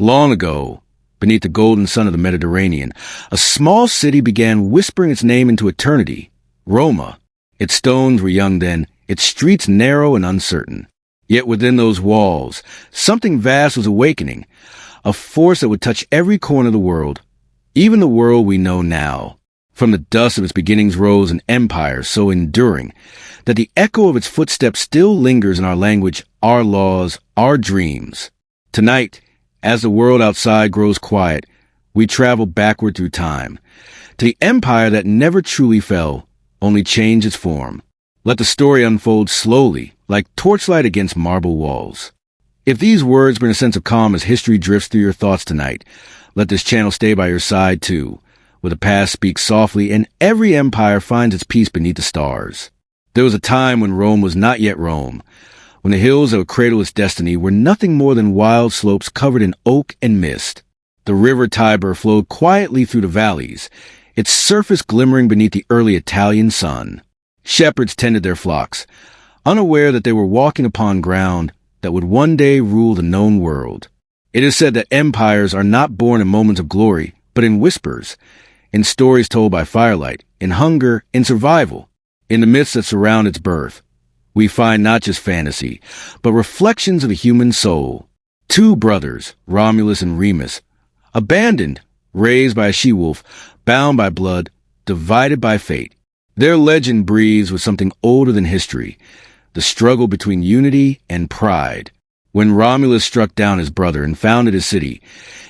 Long ago, beneath the golden sun of the Mediterranean, a small city began whispering its name into eternity, Roma. Its stones were young then, its streets narrow and uncertain. Yet within those walls, something vast was awakening, a force that would touch every corner of the world, even the world we know now. From the dust of its beginnings rose an empire so enduring that the echo of its footsteps still lingers in our language, our laws, our dreams. Tonight, as the world outside grows quiet, we travel backward through time, to the empire that never truly fell, only changed its form. Let the story unfold slowly, like torchlight against marble walls. If these words bring a sense of calm as history drifts through your thoughts tonight, let this channel stay by your side too, where the past speaks softly and every empire finds its peace beneath the stars. There was a time when Rome was not yet Rome, when the hills that would cradle its destiny were nothing more than wild slopes covered in oak and mist. The river Tiber flowed quietly through the valleys, its surface glimmering beneath the early Italian sun. Shepherds tended their flocks, unaware that they were walking upon ground that would one day rule the known world. It is said that empires are not born in moments of glory, but in whispers, in stories told by firelight, in hunger, in survival, in the myths that surround its birth. We find not just fantasy, but reflections of the human soul. Two brothers, Romulus and Remus, abandoned, raised by a she-wolf, bound by blood, divided by fate. Their legend breathes with something older than history, the struggle between unity and pride. When Romulus struck down his brother and founded his city,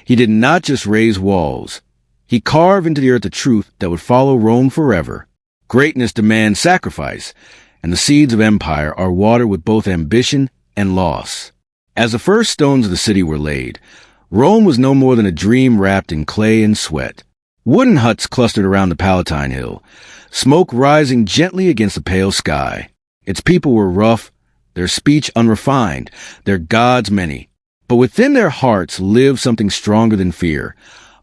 he did not just raise walls. He carved into the earth a truth that would follow Rome forever. Greatness demands sacrifice, and the seeds of empire are watered with both ambition and loss. As the first stones of the city were laid, Rome was no more than a dream wrapped in clay and sweat. Wooden huts clustered around the Palatine Hill, smoke rising gently against the pale sky. Its people were rough, their speech unrefined, their gods many. But within their hearts lived something stronger than fear,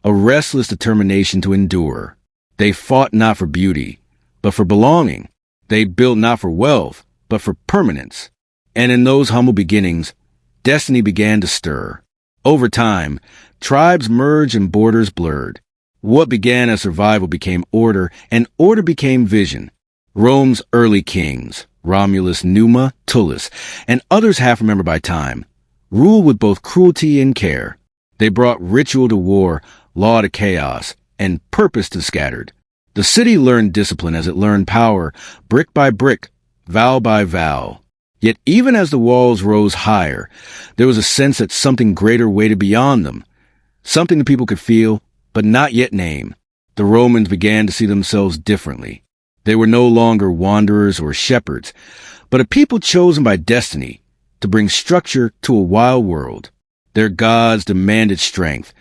a restless determination to endure. They fought not for beauty, but for belonging. They built not for wealth, but for permanence. And in those humble beginnings, destiny began to stir. Over time, tribes merged and borders blurred. What began as survival became order, and order became vision. Rome's early kings, Romulus, Numa, Tullus, and others half remembered by time, ruled with both cruelty and care. They brought ritual to war, law to chaos, and purpose to scattered. The city learned discipline as it learned power, brick by brick, vow by vow. Yet even as the walls rose higher, there was a sense that something greater waited beyond them, something the people could feel, but not yet name. The Romans began to see themselves differently. They were no longer wanderers or shepherds, but a people chosen by destiny to bring structure to a wild world. Their gods demanded strength,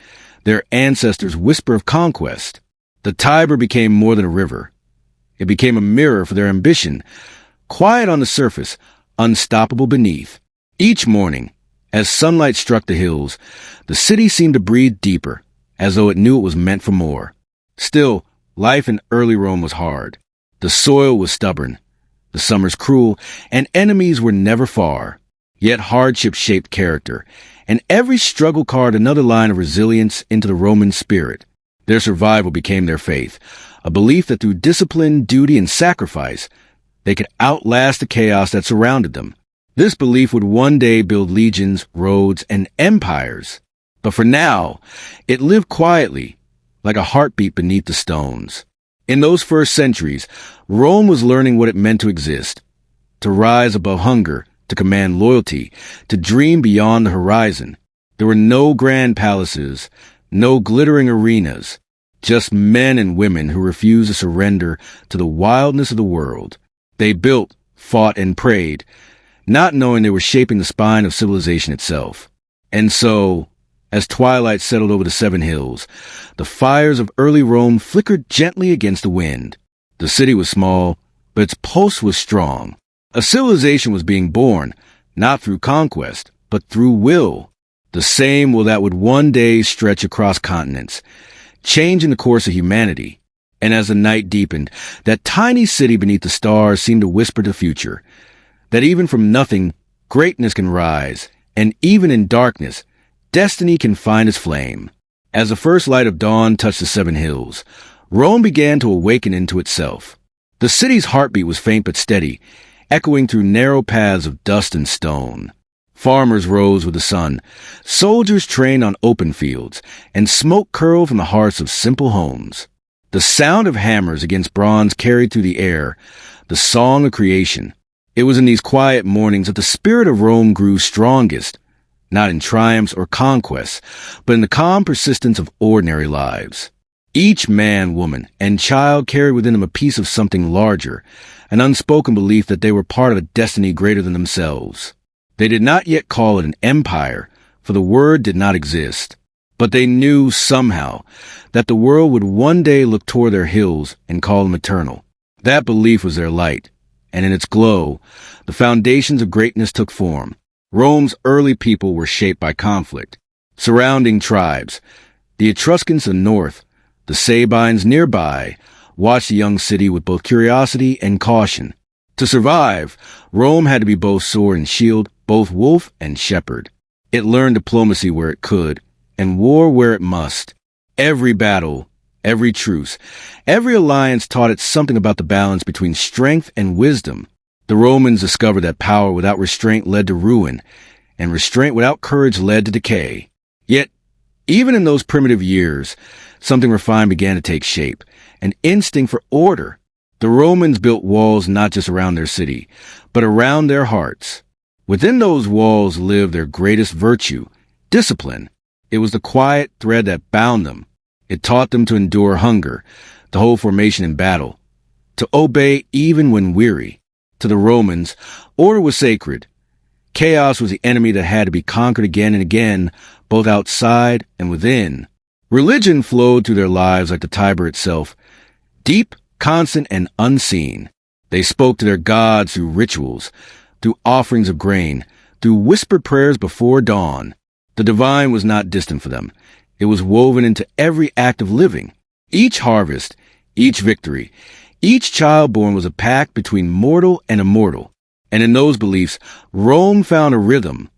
their ancestors whisper of conquest. The Tiber became more than a river. It became a mirror for their ambition, quiet on the surface, unstoppable beneath. Each morning, as sunlight struck the hills, the city seemed to breathe deeper, as though it knew it was meant for more. Still, life in early Rome was hard. The soil was stubborn, the summers cruel, and enemies were never far. Yet hardship shaped character, and every struggle carved another line of resilience into the Roman spirit. Their survival became their faith, a belief that through discipline, duty, and sacrifice, they could outlast the chaos that surrounded them. This belief would one day build legions, roads, and empires. But for now, it lived quietly, like a heartbeat beneath the stones. In those first centuries, Rome was learning what it meant to exist, to rise above hunger, to command loyalty, to dream beyond the horizon. There were no grand palaces, no glittering arenas, just men and women who refused to surrender to the wildness of the world. They built, fought, and prayed, not knowing they were shaping the spine of civilization itself. And so, as twilight settled over the seven hills, the fires of early Rome flickered gently against the wind. The city was small, but its pulse was strong. A civilization was being born, not through conquest, but through will. The same will that would one day stretch across continents, changing the course of humanity. And as the night deepened, that tiny city beneath the stars seemed to whisper the future, that even from nothing, greatness can rise, and even in darkness, destiny can find its flame. As the first light of dawn touched the seven hills, Rome began to awaken into itself. The city's heartbeat was faint but steady, echoing through narrow paths of dust and stone. Farmers rose with the sun, soldiers trained on open fields, and smoke curled from the hearths of simple homes. The sound of hammers against bronze carried through the air, the song of creation. It was in these quiet mornings that the spirit of Rome grew strongest, not in triumphs or conquests, but in the calm persistence of ordinary lives. Each man, woman, and child carried within them a piece of something larger, an unspoken belief that they were part of a destiny greater than themselves. They did not yet call it an empire, for the word did not exist. But they knew somehow that the world would one day look toward their hills and call them eternal. That belief was their light, and in its glow, the foundations of greatness took form. Rome's early people were shaped by conflict. Surrounding tribes, the Etruscans to the north, the Sabines nearby, watched the young city with both curiosity and caution. To survive, Rome had to be both sword and shield, both wolf and shepherd. It learned diplomacy where it could, and war where it must. Every battle, every truce, every alliance taught it something about the balance between strength and wisdom. The Romans discovered that power without restraint led to ruin, and restraint without courage led to decay. Yet, even in those primitive years, something refined began to take shape, an instinct for order. The Romans built walls not just around their city, but around their hearts. Within those walls lived their greatest virtue, discipline. It was the quiet thread that bound them. It taught them to endure hunger, to hold formation in battle, to obey even when weary. To the Romans, order was sacred. Chaos was the enemy that had to be conquered again and again, both outside and within. Religion flowed through their lives like the Tiber itself, deep, constant, and unseen. They spoke to their gods through rituals, through offerings of grain, through whispered prayers before dawn. The divine was not distant for them. It was woven into every act of living. Each harvest, each victory, each child born was a pact between mortal and immortal. And in those beliefs, Rome found a rhythm,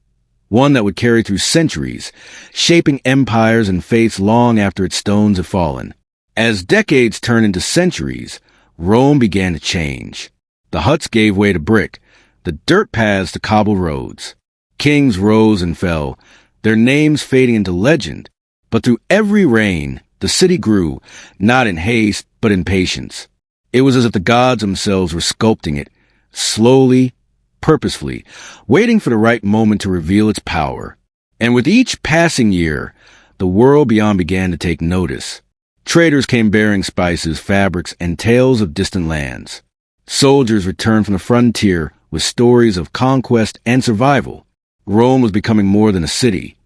one that would carry through centuries, shaping empires and faiths long after its stones had fallen. As decades turned into centuries, Rome began to change. The huts gave way to brick, the dirt paths to cobbled roads. Kings rose and fell, their names fading into legend. But through every reign, the city grew, not in haste, but in patience. It was as if the gods themselves were sculpting it, slowly, purposefully, waiting for the right moment to reveal its power. And with each passing year, the world beyond began to take notice. Traders came bearing spices, fabrics, and tales of distant lands. Soldiers returned from the frontier with stories of conquest and survival. Rome was becoming more than a city.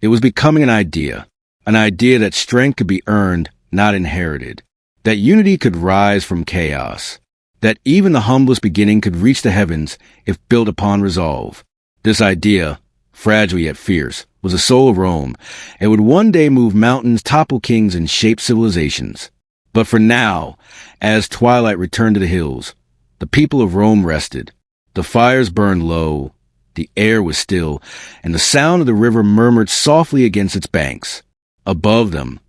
It was becoming an idea that strength could be earned, not inherited, that unity could rise from chaos, that even the humblest beginning could reach the heavens if built upon resolve. This idea, fragile yet fierce, was the soul of Rome, and would one day move mountains, topple kings, and shape civilizations. But for now, as twilight returned to the hills, the people of Rome rested. The fires burned low, the air was still, and the sound of the river murmured softly against its banks. Above them,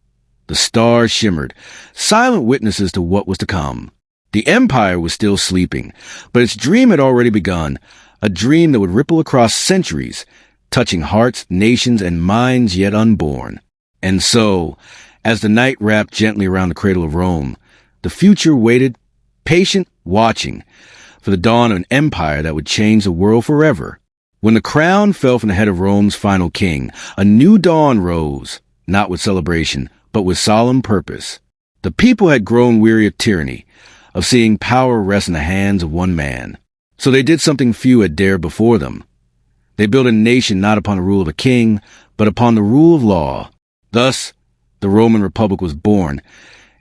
the stars shimmered, silent witnesses to what was to come. The empire was still sleeping, but its dream had already begun, a dream that would ripple across centuries, touching hearts, nations, and minds yet unborn. And so, as the night wrapped gently around the cradle of Rome, the future waited, patient, watching, for the dawn of an empire that would change the world forever. When the crown fell from the head of Rome's final king, a new dawn rose, not with celebration, but with solemn purpose. The people had grown weary of tyranny, of seeing power rest in the hands of one man. So they did something few had dared before them. They built a nation not upon the rule of a king, but upon the rule of law. Thus, the Roman Republic was born,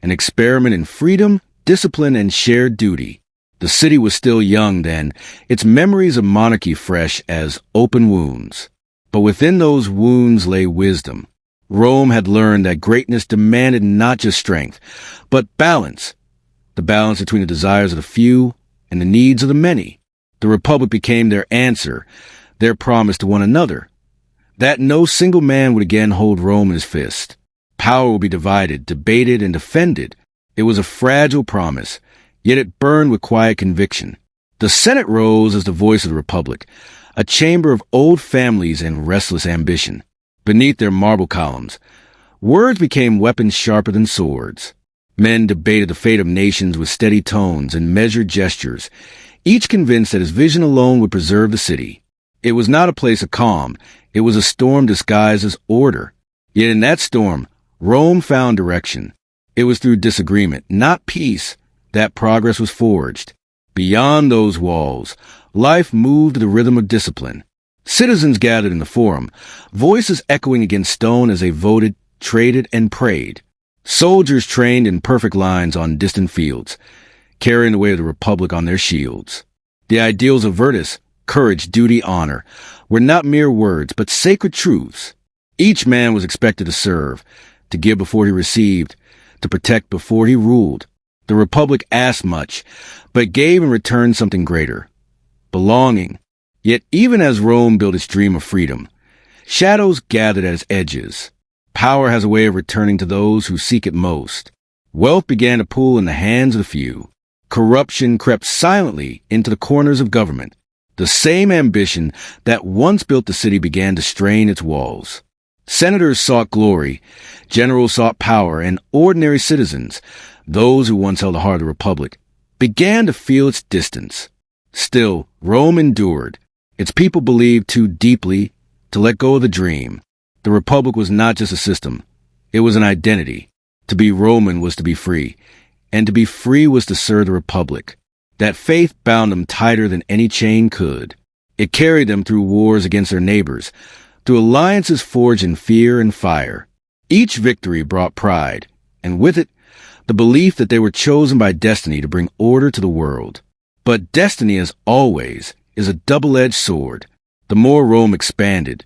an experiment in freedom, discipline, and shared duty. The city was still young then, its memories of monarchy fresh as open wounds. But within those wounds lay wisdom. Rome had learned that greatness demanded not just strength, but balance. The balance between the desires of the few and the needs of the many. The Republic became their answer, their promise to one another. that no single man would again hold Rome in his fist. Power would be divided, debated, and defended. It was a fragile promise, yet it burned with quiet conviction. The Senate rose as the voice of the Republic, a chamber of old families and restless ambition. Beneath their marble columns, words became weapons sharper than swords. Men debated the fate of nations with steady tones and measured gestures, each convinced that his vision alone would preserve the city. It was not a place of calm, it was a storm disguised as order. Yet in that storm, Rome found direction. It was through disagreement, not peace, that progress was forged. Beyond those walls, life moved to the rhythm of discipline. Citizens gathered in the forum, voices echoing against stone as they voted, traded, and prayed. Soldiers trained in perfect lines on distant fields, carrying the weight of the Republic on their shields. The ideals of Virtus, courage, duty, honor, were not mere words, but sacred truths. Each man was expected to serve, to give before he received, to protect before he ruled. The Republic asked much, but gave in return something greater: belonging. Yet even as Rome built its dream of freedom, shadows gathered at its edges. Power has a way of returning to those who seek it most. Wealth began to pool in the hands of the few. Corruption crept silently into the corners of government. The same ambition that once built the city began to strain its walls. Senators sought glory, generals sought power, and ordinary citizens, those who once held the heart of the Republic, began to feel its distance. Still, Rome endured. Its people believed too deeply to let go of the dream. The Republic was not just a system. It was an identity. To be Roman was to be free, and to be free was to serve the Republic. That faith bound them tighter than any chain could. It carried them through wars against their neighbors, through alliances forged in fear and fire. Each victory brought pride, and with it, the belief that they were chosen by destiny to bring order to the world. But destiny, as always, is a double-edged sword. The more Rome expanded,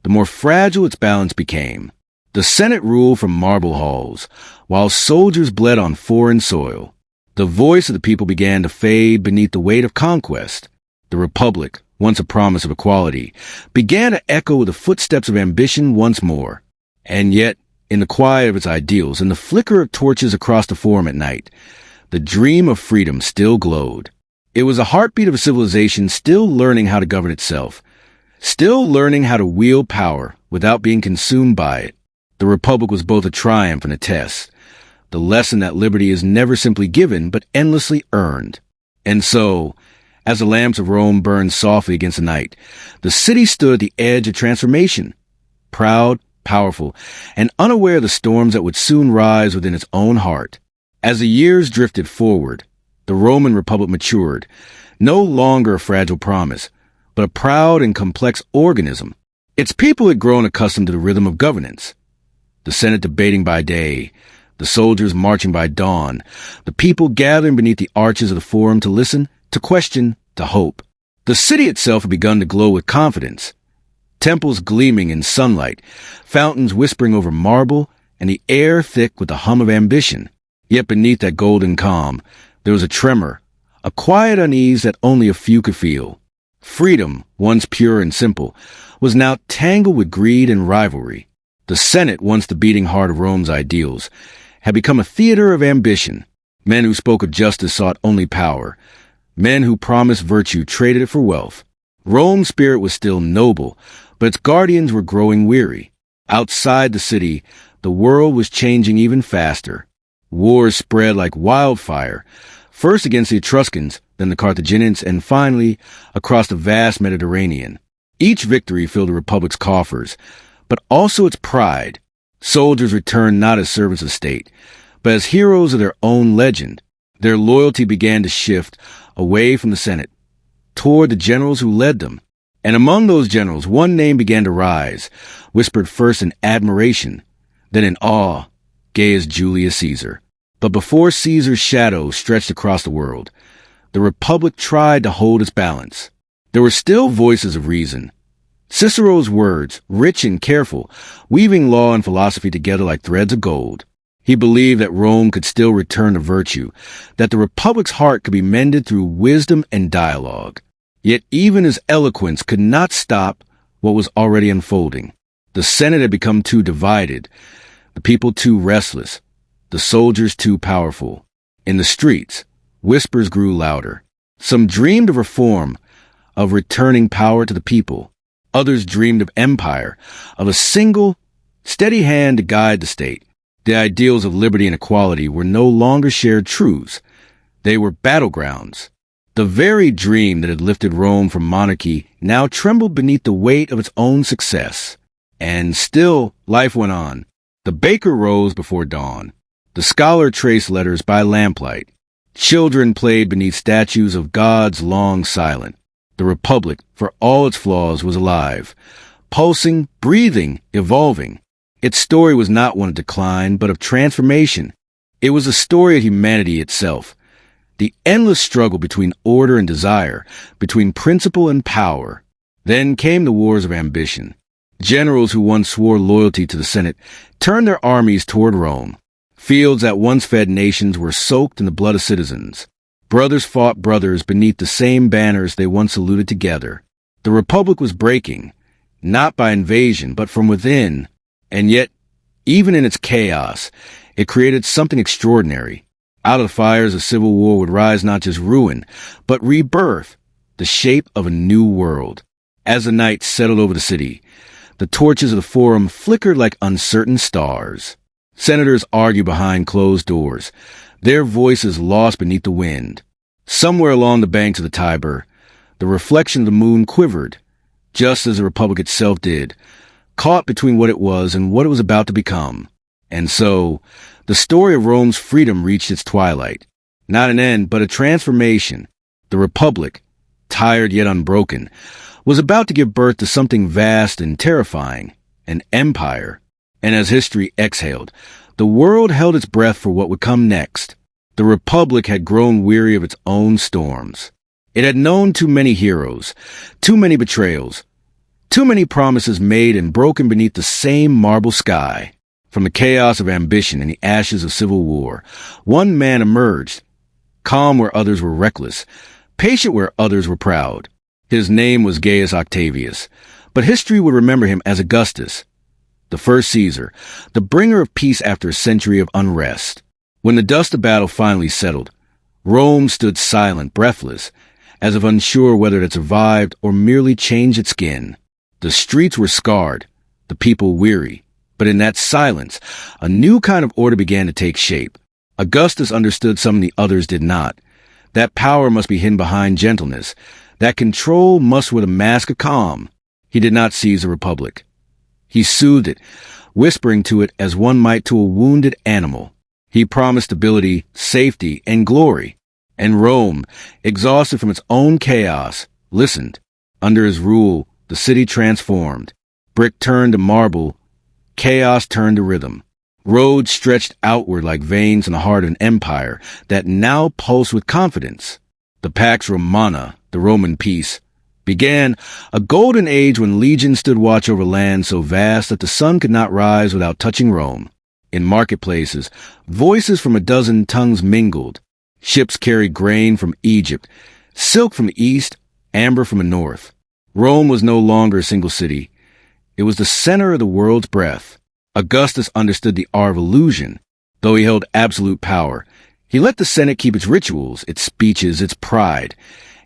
the more fragile its balance became. The Senate ruled from marble halls, while soldiers bled on foreign soil. The voice of the people began to fade beneath the weight of conquest. The Republic, once a promise of equality, began to echo with the footsteps of ambition once more. And yet, in the quiet of its ideals, in the flicker of torches across the forum at night, the dream of freedom still glowed. It was a heartbeat of a civilization still learning how to govern itself, still learning how to wield power without being consumed by it. The Republic was both a triumph and a test, the lesson that liberty is never simply given but endlessly earned. And so, as the lamps of Rome burned softly against the night, the city stood at the edge of transformation, proud, powerful, and unaware of the storms that would soon rise within its own heart. As the years drifted forward, the Roman Republic matured, no longer a fragile promise, but a proud and complex organism. Its people had grown accustomed to the rhythm of governance. The Senate debating by day, the soldiers marching by dawn, the people gathering beneath the arches of the forum to listen, to question, to hope. The city itself had begun to glow with confidence. Temples gleaming in sunlight, fountains whispering over marble, and the air thick with the hum of ambition. Yet beneath that golden calm, there was a tremor, a quiet unease that only a few could feel. Freedom, once pure and simple, was now tangled with greed and rivalry. The Senate, once the beating heart of Rome's ideals, had become a theater of ambition. Men who spoke of justice sought only power. Men who promised virtue traded it for wealth. Rome's spirit was still noble, but its guardians were growing weary. Outside the city, the world was changing even faster. Wars spread like wildfire, first against the Etruscans, then the Carthaginians, and finally across the vast Mediterranean. Each victory filled the Republic's coffers, but also its pride. Soldiers returned not as servants of state, but as heroes of their own legend. Their loyalty began to shift away from the Senate, toward the generals who led them. And among those generals, one name began to rise, whispered first in admiration, then in awe: Gaius Julius Caesar. But before Caesar's shadow stretched across the world, the Republic tried to hold its balance. There were still voices of reason. Cicero's words, rich and careful, weaving law and philosophy together like threads of gold. He believed that Rome could still return to virtue, that the Republic's heart could be mended through wisdom and dialogue. Yet even his eloquence could not stop what what was already unfolding. The Senate had become too divided, the people too restless, the soldiers too powerful. In the streets, whispers grew louder. Some dreamed of reform, of returning power to the people. Others dreamed of empire, of a single, steady hand to guide the state. The ideals of liberty and equality were no longer shared truths. They were battlegrounds. The very dream that had lifted Rome from monarchy now trembled beneath the weight of its own success. And still, life went on. The baker rose before dawn. The scholar traced letters by lamplight. Children played beneath statues of gods long silent. The Republic, for all its flaws, was alive, pulsing, breathing, evolving. Its story was not one of decline, but of transformation. It was a story of humanity itself. The endless struggle between order and desire, between principle and power. Then came the wars of ambition. Generals who once swore loyalty to the Senate turned their armies toward Rome. Fields that once fed nations were soaked in the blood of citizens. Brothers fought brothers beneath the same banners they once saluted together. The Republic was breaking, not by invasion, but from within. And yet, even in its chaos, it created something extraordinary. Out of the fires of civil war would rise not just ruin, but rebirth, the shape of a new world. As the night settled over the city, the torches of the Forum flickered like uncertain stars. Senators argued behind closed doors, their voices lost beneath the wind. Somewhere along the banks of the Tiber, the reflection of the moon quivered, just as the Republic itself did, caught between what it was and what it was about to become. And so, the story of Rome's freedom reached its twilight. Not an end, but a transformation. The Republic, tired yet unbroken, was about to give birth to something vast and terrifying, an empire. And as history exhaled, the world held its breath for what would come next. The Republic had grown weary of its own storms. It had known too many heroes, too many betrayals, too many promises made and broken beneath the same marble sky. From the chaos of ambition and the ashes of civil war, one man emerged, calm where others were reckless, patient where others were proud. His name was Gaius Octavius, but history would remember him as Augustus, the first Caesar, the bringer of peace after a century of unrest. When the dust of battle finally settled, Rome stood silent, breathless, as if unsure whether it had survived or merely changed its skin. The streets were scarred, the people weary, but in that silence, a new kind of order began to take shape. Augustus understood something the others did not. That power must be hidden behind gentleness. That control must wear the mask of calm. He did not seize the Republic. He soothed it, whispering to it as one might to a wounded animal. He promised stability, safety, and glory. And Rome, exhausted from its own chaos, listened. Under his rule, the city transformed. Brick turned to marble. Chaos turned to rhythm. Roads stretched outward like veins in the heart of an empire that now pulsed with confidence. The Pax Romana, the Roman peace, began, a golden age when legions stood watch over land so vast that the sun could not rise without touching Rome. In marketplaces, voices from a dozen tongues mingled. Ships carried grain from Egypt, silk from the east, amber from the north. Rome was no longer a single city. It was the center of the world's breath. Augustus understood the art of illusion. Though he held absolute power, he let the Senate keep its rituals, its speeches, its pride,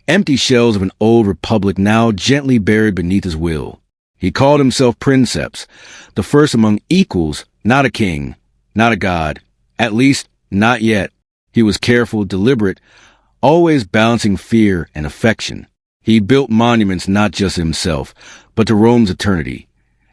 empty shells of an old republic now gently buried beneath his will. He called himself princeps, the first among equals, not a king, not a god, at least not yet. He was careful, deliberate, always balancing fear and affection. He built monuments not just to himself, but to Rome's eternity,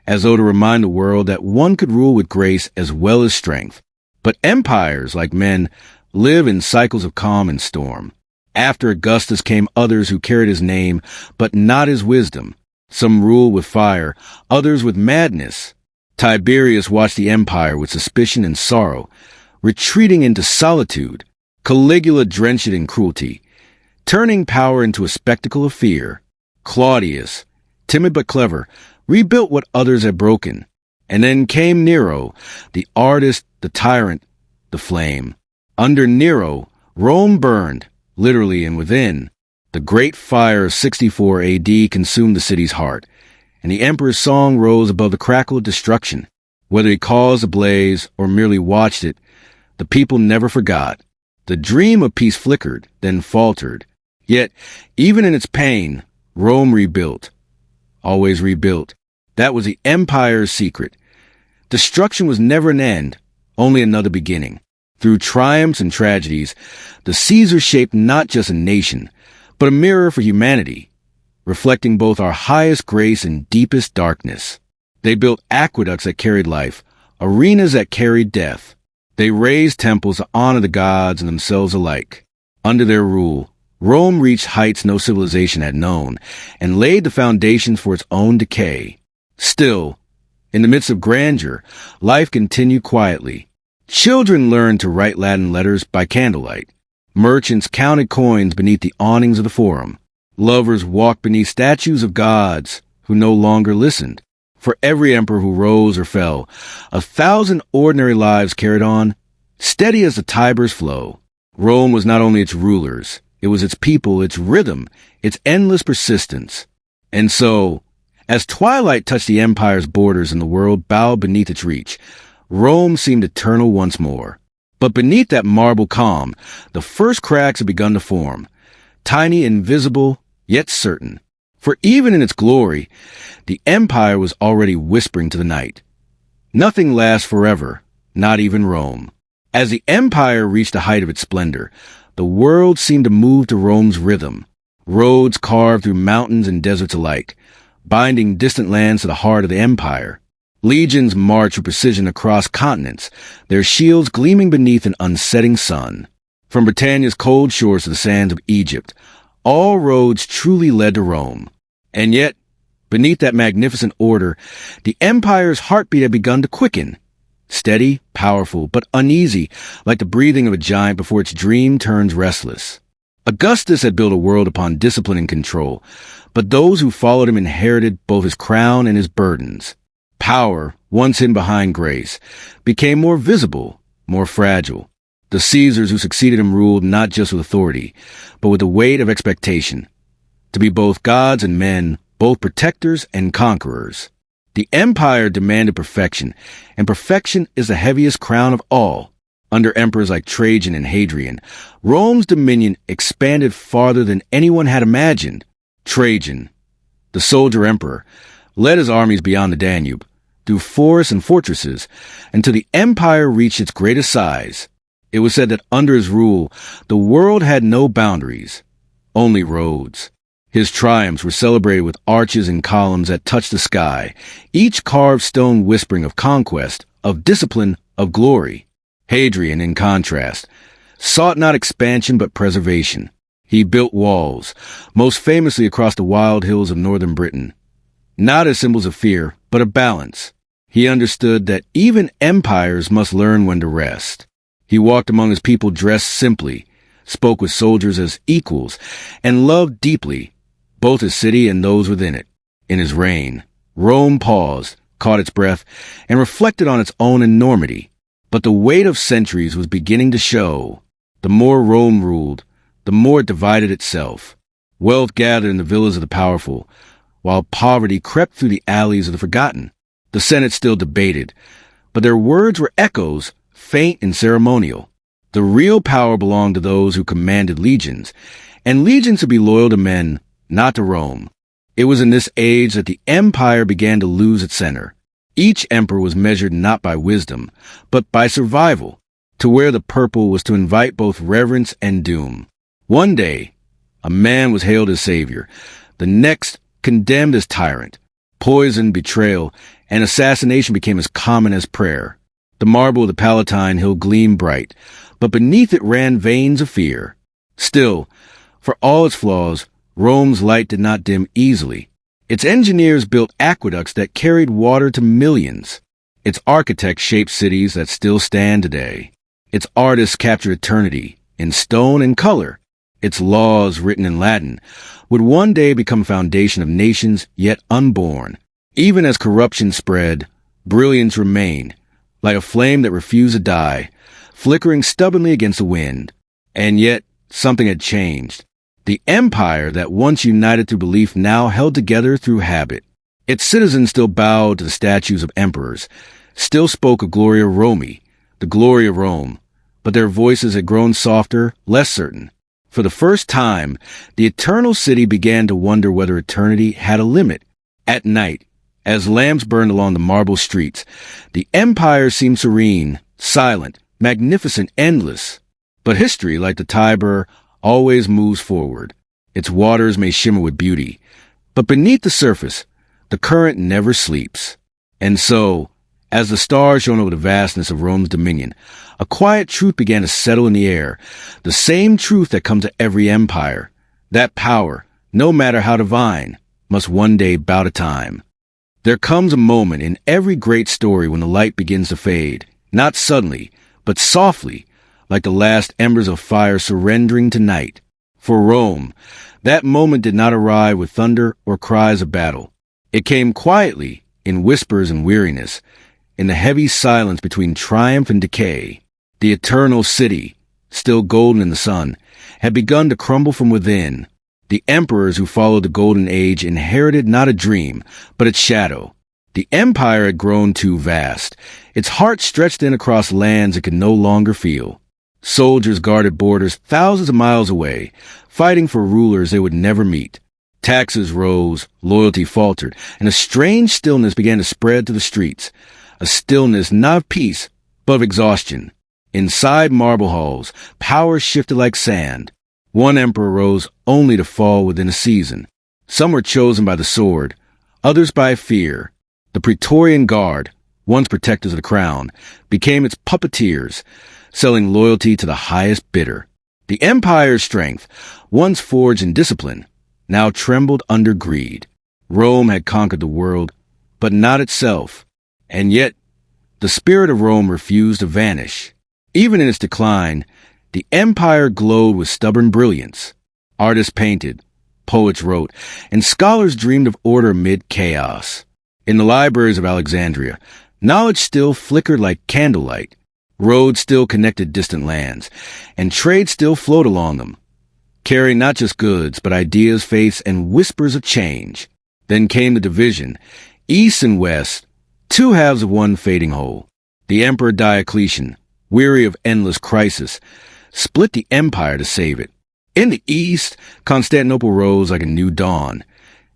as though to remind the world that one could rule with grace as well as strength. But empires, like men, live in cycles of calm and storm. After Augustus came others who carried his name, but not his wisdom. Some ruled with fire, others with madness. Tiberius watched the empire with suspicion and sorrow, retreating into solitude. Caligula drenched it in cruelty, turning power into a spectacle of fear. Claudius, timid but clever, rebuilt what others had broken. And then came Nero, the artist, the tyrant, the flame. Under Nero, Rome burned, literally and within. The great fire of 64 AD consumed the city's heart. and the emperor's song rose above the crackle of destruction. Whether he caused a blaze or merely watched it, the people never forgot. The dream of peace flickered, then faltered. Yet, even in its pain, Rome rebuilt. Always rebuilt. That was the empire's secret. Destruction was never an end, only another beginning. Through triumphs and tragedies, the Caesars shaped not just a nation, but a mirror for humanity, reflecting both our highest grace and deepest darkness. They built aqueducts that carried life, arenas that carried death. They raised temples to honor the gods and themselves alike. Under their rule, Rome reached heights no civilization had known, and laid the foundations for its own decay. Still, in the midst of grandeur, life continued quietly. Children learned to write Latin letters by candlelight. Merchants counted coins beneath the awnings of the Forum. Lovers walked beneath statues of gods who no longer listened. For every emperor who rose or fell, 1,000 ordinary lives carried on, steady as the Tiber's flow. Rome was not only its rulers, it was its people, its rhythm, its endless persistence. And so, as twilight touched the empire's borders and the world bowed beneath its reach, Rome seemed eternal once more. But beneath that marble calm, the first cracks had begun to form, tiny, invisible, yet certain. For even in its glory, the empire was already whispering to the night. Nothing lasts forever, not even Rome. As the empire reached the height of its splendor, the world seemed to move to Rome's rhythm. Roads carved through mountains and deserts alike, binding distant lands to the heart of the empire. Legions marched with precision across continents, their shields gleaming beneath an unsetting sun. From Britannia's cold shores to the sands of Egypt, all roads truly led to Rome. And yet, beneath that magnificent order, the empire's heartbeat had begun to quicken. Steady, powerful, but uneasy, like the breathing of a giant before its dream turns restless. Augustus had built a world upon discipline and control, but those who followed him inherited both his crown and his burdens. Power, once hidden behind grace, became more visible, more fragile. The Caesars who succeeded him ruled not just with authority, but with the weight of expectation. To be both gods and men, both protectors and conquerors. The empire demanded perfection, and perfection is the heaviest crown of all. Under emperors like Trajan and Hadrian, Rome's dominion expanded farther than anyone had imagined. Trajan, the soldier emperor, led his armies beyond the Danube, through forests and fortresses, until the empire reached its greatest size. It was said that under his rule, the world had no boundaries, only roads. His triumphs were celebrated with arches and columns that touched the sky, each carved stone whispering of conquest, of discipline, of glory. Hadrian, in contrast, sought not expansion but preservation. He built walls, most famously across the wild hills of northern Britain, not as symbols of fear, but of balance. He understood that even empires must learn when to rest. He walked among his people dressed simply, spoke with soldiers as equals, and loved deeply both his city and those within it. In his reign, Rome paused, caught its breath, and reflected on its own enormity. But the weight of centuries was beginning to show. The more Rome ruled, the more it divided itself. Wealth gathered in the villas of the powerful, while poverty crept through the alleys of the forgotten. The Senate still debated, but their words were echoes, faint and ceremonial. The real power belonged to those who commanded legions, and legions would be loyal to men, not to Rome. It was in this age that the empire began to lose its center. Each emperor was measured not by wisdom, but by survival. To wear the purple was to invite both reverence and doom. One day, a man was hailed as savior. The next, condemned as tyrant. Poison, betrayal, and assassination became as common as prayer. The marble of the Palatine Hill gleamed bright, but beneath it ran veins of fear. Still, for all its flaws, Rome's light did not dim easily. Its engineers built aqueducts that carried water to millions. Its architects shaped cities that still stand today. Its artists captured eternity in stone and color. Its laws, written in Latin, would one day become foundation of nations yet unborn. Even as corruption spread, brilliance remained, like a flame that refused to die, flickering stubbornly against the wind. And yet, something had changed. The empire that once united through belief now held together through habit. Its citizens still bowed to the statues of emperors, still spoke of Gloria Romi, the glory of Rome, but their voices had grown softer, less certain. For the first time, the eternal city began to wonder whether eternity had a limit. At night, as lamps burned along the marble streets, the empire seemed serene, silent, magnificent, endless. But history, like the Tiber, always moves forward. Its waters may shimmer with beauty, but beneath the surface, the current never sleeps. And so, as the stars shone over the vastness of Rome's dominion, a quiet truth began to settle in the air, the same truth that comes to every empire. That power, no matter how divine, must one day bow to time. There comes a moment in every great story when the light begins to fade, not suddenly, but softly, like the last embers of fire surrendering to night. For Rome, that moment did not arrive with thunder or cries of battle. It came quietly, in whispers and weariness, in the heavy silence between triumph and decay. The eternal city, still golden in the sun, had begun to crumble from within. The emperors who followed the Golden Age inherited not a dream, but its shadow. The empire had grown too vast. Its heart stretched in across lands it could no longer feel. Soldiers guarded borders thousands of miles away, fighting for rulers they would never meet. Taxes rose, loyalty faltered, and a strange stillness began to spread to the streets. A stillness not of peace, but of exhaustion. Inside marble halls, power shifted like sand. One emperor rose only to fall within a season. Some were chosen by the sword, others by fear. The Praetorian Guard, once protectors of the crown, became its puppeteers, selling loyalty to the highest bidder. The empire's strength, once forged in discipline, now trembled under greed. Rome had conquered the world, but not itself. And yet, the spirit of Rome refused to vanish. Even in its decline, the empire glowed with stubborn brilliance. Artists painted, poets wrote, and scholars dreamed of order amid chaos. In the libraries of Alexandria, knowledge still flickered like candlelight. Roads still connected distant lands, and trade still flowed along them, carrying not just goods, but ideas, faiths, and whispers of change. Then came the division, east and west, two halves of one fading whole. The Emperor Diocletian, weary of endless crisis, split the empire to save it. In the east, Constantinople rose like a new dawn.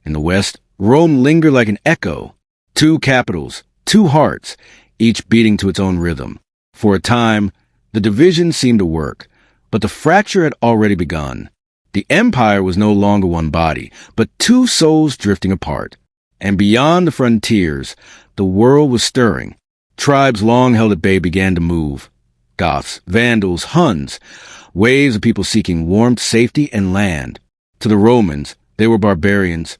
In the west, Rome lingered like an echo. Two capitals, two hearts, each beating to its own rhythm. For a time, the division seemed to work, but the fracture had already begun. The empire was no longer one body, but two souls drifting apart. And beyond the frontiers, the world was stirring. Tribes long held at bay began to move. Goths, Vandals, Huns, waves of people seeking warmth, safety, and land. To the Romans, they were barbarians.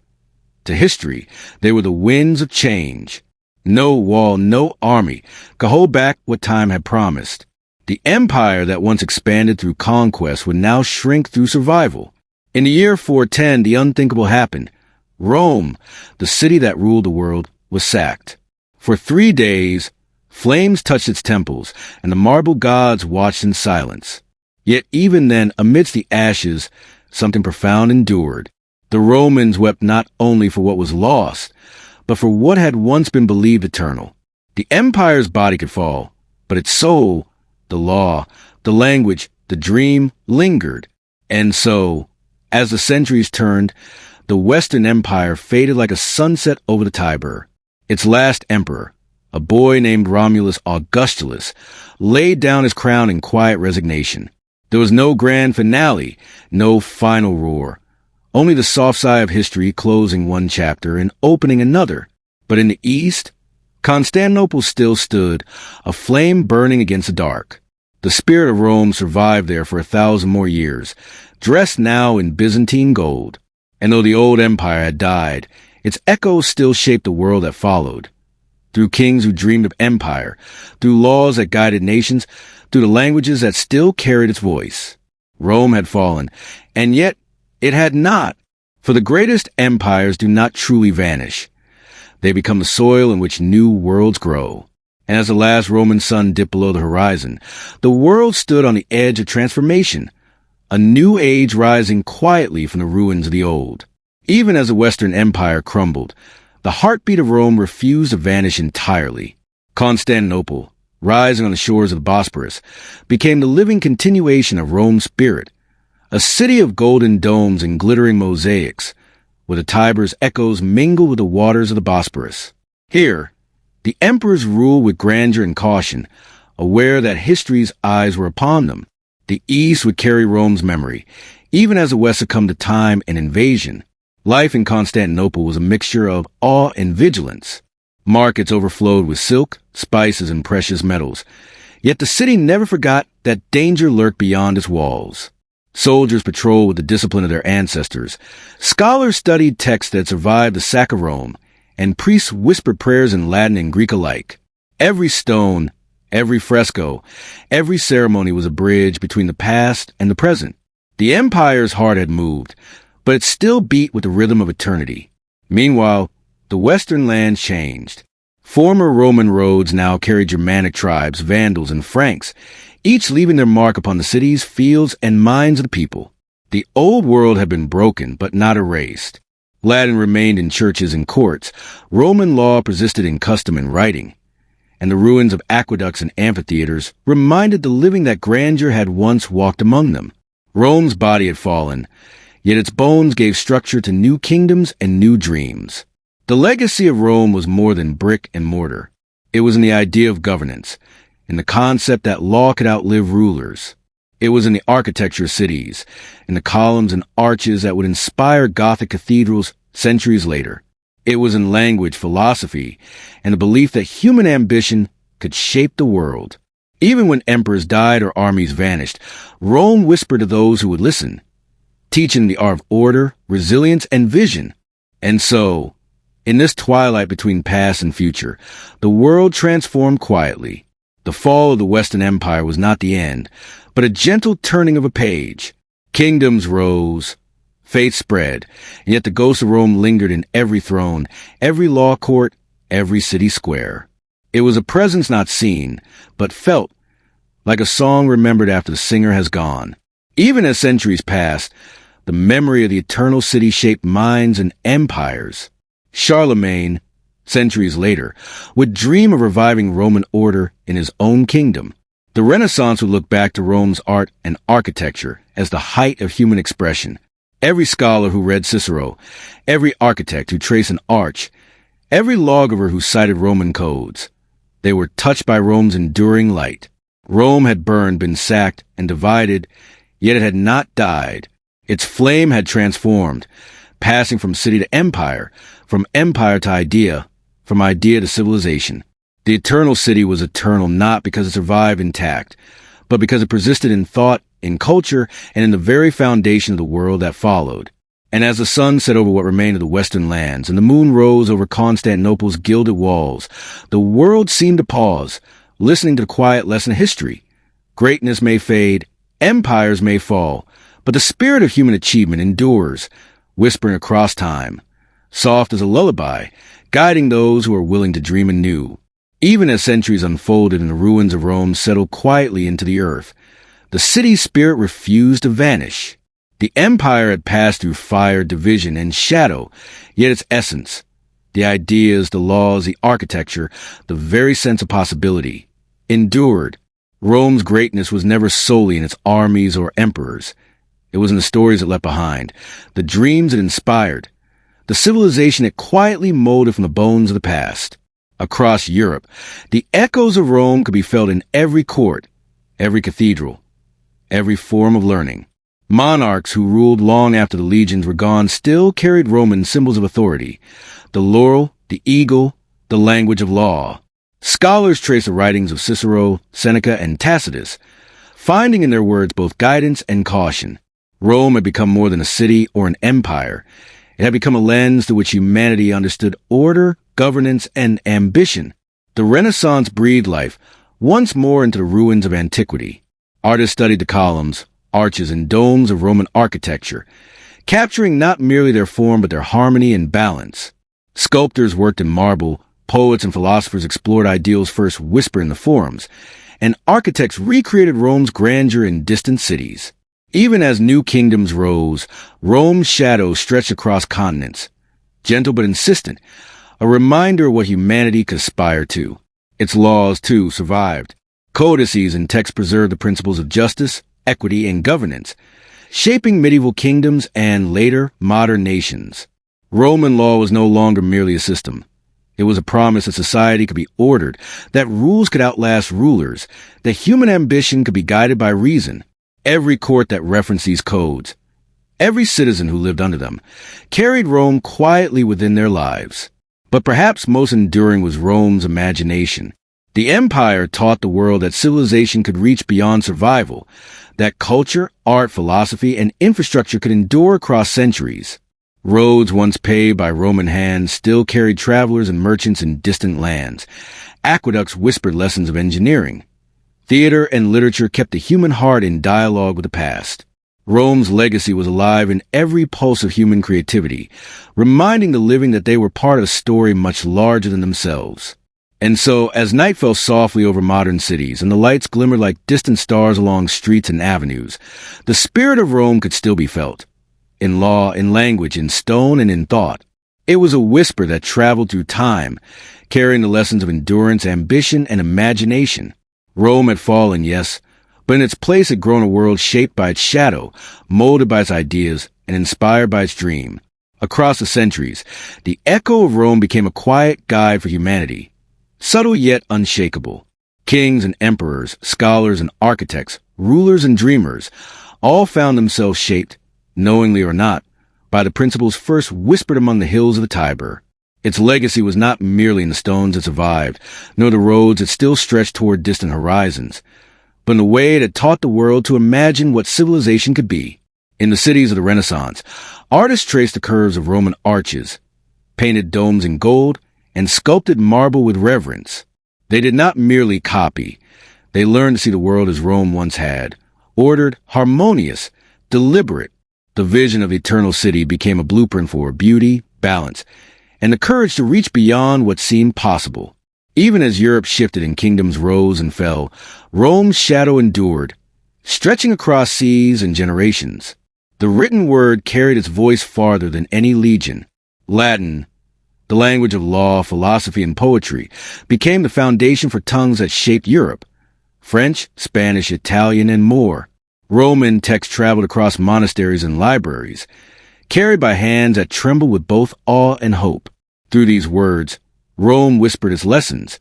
To history, they were the winds of change. No wall, no army could hold back what time had promised. The empire that once expanded through conquest would now shrink through survival. In the year 410, the unthinkable happened. Rome, the city that ruled the world, was sacked. For 3 days, flames touched its temples, and the marble gods watched in silence. Yet even then, amidst the ashes, something profound endured. The Romans wept not only for what was lost, but for what had once been believed eternal. The empire's body could fall, but its soul, the law, the language, the dream, lingered. And so, as the centuries turned, the Western Empire faded like a sunset over the Tiber. Its last emperor, a boy named Romulus Augustulus, laid down his crown in quiet resignation. There was no grand finale, no final roar. Only the soft sigh of history closing one chapter and opening another. But in the east, Constantinople still stood, a flame burning against the dark. The spirit of Rome survived there for 1,000 more years, dressed now in Byzantine gold. And though the old empire had died, its echoes still shaped the world that followed. Through kings who dreamed of empire, through laws that guided nations, through the languages that still carried its voice. Rome had fallen, and yet it had not, for the greatest empires do not truly vanish. They become the soil in which new worlds grow. And as the last Roman sun dipped below the horizon, the world stood on the edge of transformation, a new age rising quietly from the ruins of the old. Even as the Western Empire crumbled, The heartbeat of Rome refused to vanish entirely. Constantinople, rising on the shores of the Bosporus, became the living continuation of Rome's spirit, a city of golden domes and glittering mosaics, where the Tiber's echoes mingled with the waters of the Bosporus. Here, the emperors ruled with grandeur and caution, aware that history's eyes were upon them. The East would carry Rome's memory, even as the West succumbed to time and invasion. Life in Constantinople was a mixture of awe and vigilance. Markets overflowed with silk, spices, and precious metals. Yet the city never forgot that danger lurked beyond its walls. Soldiers patrolled with the discipline of their ancestors. Scholars studied texts that survived the sack of Rome, and priests whispered prayers in Latin and Greek alike. Every stone, every fresco, every ceremony was a bridge between the past and the present. The empire's heart had moved, but it still beat with the rhythm of eternity. Meanwhile, the western lands changed. Former Roman roads now carried Germanic tribes, Vandals, and Franks, each leaving their mark upon the cities, fields, and minds of the people. The old world had been broken, but not erased. Latin remained in churches and courts. Roman law persisted in custom and writing. And the ruins of aqueducts and amphitheaters reminded the living that grandeur had once walked among them. Rome's body had fallen, yet its bones gave structure to new kingdoms and new dreams. The legacy of Rome was more than brick and mortar. It was in the idea of governance, in the concept that law could outlive rulers. It was in the architecture of cities, in the columns and arches that would inspire Gothic cathedrals centuries later. It was in language, philosophy, and the belief that human ambition could shape the world. Even when emperors died or armies vanished, Rome whispered to those who would listen, teaching the art of order, resilience, and vision. And so, in this twilight between past and future, the world transformed quietly. The fall of the Western Empire was not the end, but a gentle turning of a page. Kingdoms rose, faith spread, and yet the ghost of Rome lingered in every throne, every law court, every city square. It was a presence not seen, but felt, like a song remembered after the singer has gone. Even as centuries passed, the memory of the eternal city shaped minds and empires. Charlemagne, centuries later, would dream of reviving Roman order in his own kingdom. The Renaissance would look back to Rome's art and architecture as the height of human expression. Every scholar who read Cicero, every architect who traced an arch, every lawgiver who cited Roman codes, they were touched by Rome's enduring light. Rome had burned, been sacked, and divided, yet it had not died. Its flame had transformed, passing from city to empire, from empire to idea, from idea to civilization. The eternal city was eternal not because it survived intact, but because it persisted in thought, in culture, and in the very foundation of the world that followed. And as the sun set over what remained of the western lands, and the moon rose over Constantinople's gilded walls, the world seemed to pause, listening to the quiet lesson of history. Greatness may fade, empires may fall, but the spirit of human achievement endures, whispering across time, soft as a lullaby, guiding those who are willing to dream anew. Even as centuries unfolded and the ruins of Rome settled quietly into the earth, the city's spirit refused to vanish. The empire had passed through fire, division, and shadow, yet its essence, the ideas, the laws, the architecture, the very sense of possibility, endured. Rome's greatness was never solely in its armies or emperors. It was in the stories it left behind, the dreams it inspired, the civilization it quietly molded from the bones of the past. Across Europe, the echoes of Rome could be felt in every court, every cathedral, every form of learning. Monarchs who ruled long after the legions were gone still carried Roman symbols of authority, the laurel, the eagle, the language of law. Scholars trace the writings of Cicero, Seneca, and Tacitus, finding in their words both guidance and caution. Rome had become more than a city or an empire. It had become a lens through which humanity understood order, governance, and ambition. The Renaissance breathed life once more into the ruins of antiquity. Artists studied the columns, arches, and domes of Roman architecture, capturing not merely their form but their harmony and balance. Sculptors worked in marble, poets and philosophers explored ideals first whispered in the forums, and architects recreated Rome's grandeur in distant cities. Even as new kingdoms rose, Rome's shadow stretched across continents, gentle but insistent, a reminder of what humanity could aspire to. Its laws, too, survived. Codices and texts preserved the principles of justice, equity, and governance, shaping medieval kingdoms and, later, modern nations. Roman law was no longer merely a system. It was a promise that society could be ordered, that rules could outlast rulers, that human ambition could be guided by reason. Every court that referenced these codes, every citizen who lived under them, carried Rome quietly within their lives. But perhaps most enduring was Rome's imagination. The empire taught the world that civilization could reach beyond survival, that culture, art, philosophy, and infrastructure could endure across centuries. Roads once paved by Roman hands still carried travelers and merchants in distant lands. Aqueducts whispered lessons of engineering. Theater and literature kept the human heart in dialogue with the past. Rome's legacy was alive in every pulse of human creativity, reminding the living that they were part of a story much larger than themselves. And so, as night fell softly over modern cities and the lights glimmered like distant stars along streets and avenues, the spirit of Rome could still be felt. In law, in language, in stone, and in thought. It was a whisper that traveled through time, carrying the lessons of endurance, ambition, and imagination. Rome had fallen, yes, but in its place had grown a world shaped by its shadow, molded by its ideas, and inspired by its dream. Across the centuries, the echo of Rome became a quiet guide for humanity, subtle yet unshakable. Kings and emperors, scholars and architects, rulers and dreamers, all found themselves shaped, knowingly or not, by the principles first whispered among the hills of the Tiber. Its legacy was not merely in the stones that survived, nor the roads that still stretched toward distant horizons, but in the way it had taught the world to imagine what civilization could be. In the cities of the Renaissance, artists traced the curves of Roman arches, painted domes in gold, and sculpted marble with reverence. They did not merely copy. They learned to see the world as Rome once had, ordered, harmonious, deliberate. The vision of the eternal city became a blueprint for beauty, balance, and the courage to reach beyond what seemed possible. Even as Europe shifted and kingdoms rose and fell, Rome's shadow endured, stretching across seas and generations. The written word carried its voice farther than any legion. Latin, the language of law, philosophy, and poetry, became the foundation for tongues that shaped Europe. French, Spanish, Italian, and more. Roman texts traveled across monasteries and libraries, carried by hands that trembled with both awe and hope. Through these words, Rome whispered its lessons,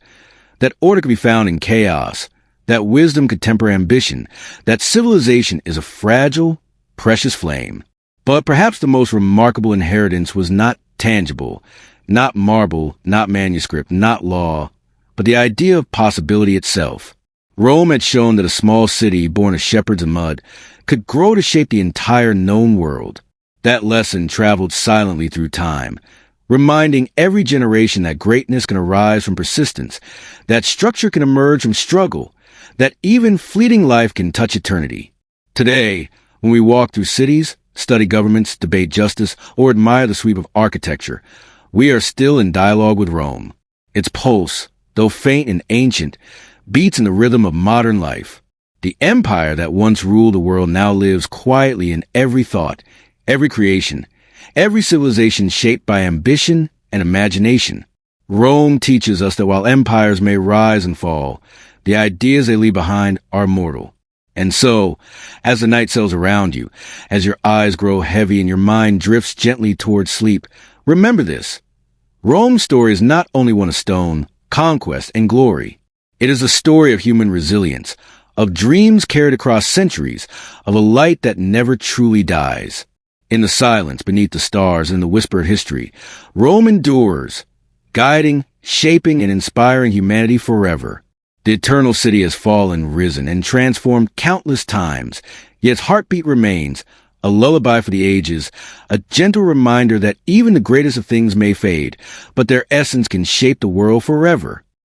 that order could be found in chaos, that wisdom could temper ambition, that civilization is a fragile, precious flame. But perhaps the most remarkable inheritance was not tangible, not marble, not manuscript, not law, but the idea of possibility itself. Rome had shown that a small city born of shepherds and mud could grow to shape the entire known world. That lesson traveled silently through time, reminding every generation that greatness can arise from persistence, that structure can emerge from struggle, that even fleeting life can touch eternity. Today, when we walk through cities, study governments, debate justice, or admire the sweep of architecture, we are still in dialogue with Rome. Its pulse, though faint and ancient, beats in the rhythm of modern life. The empire that once ruled the world now lives quietly in every thought, every creation, every civilization shaped by ambition and imagination. Rome teaches us that while empires may rise and fall, the ideas they leave behind are immortal. And so, as the night settles around you, as your eyes grow heavy and your mind drifts gently towards sleep, remember this. Rome's story is not only one of stone, conquest, and glory. It is a story of human resilience, of dreams carried across centuries, of a light that never truly dies. In the silence, beneath the stars, and the whisper of history, Rome endures, guiding, shaping, and inspiring humanity forever. The eternal city has fallen, risen, and transformed countless times, yet its heartbeat remains, a lullaby for the ages, a gentle reminder that even the greatest of things may fade, but their essence can shape the world forever.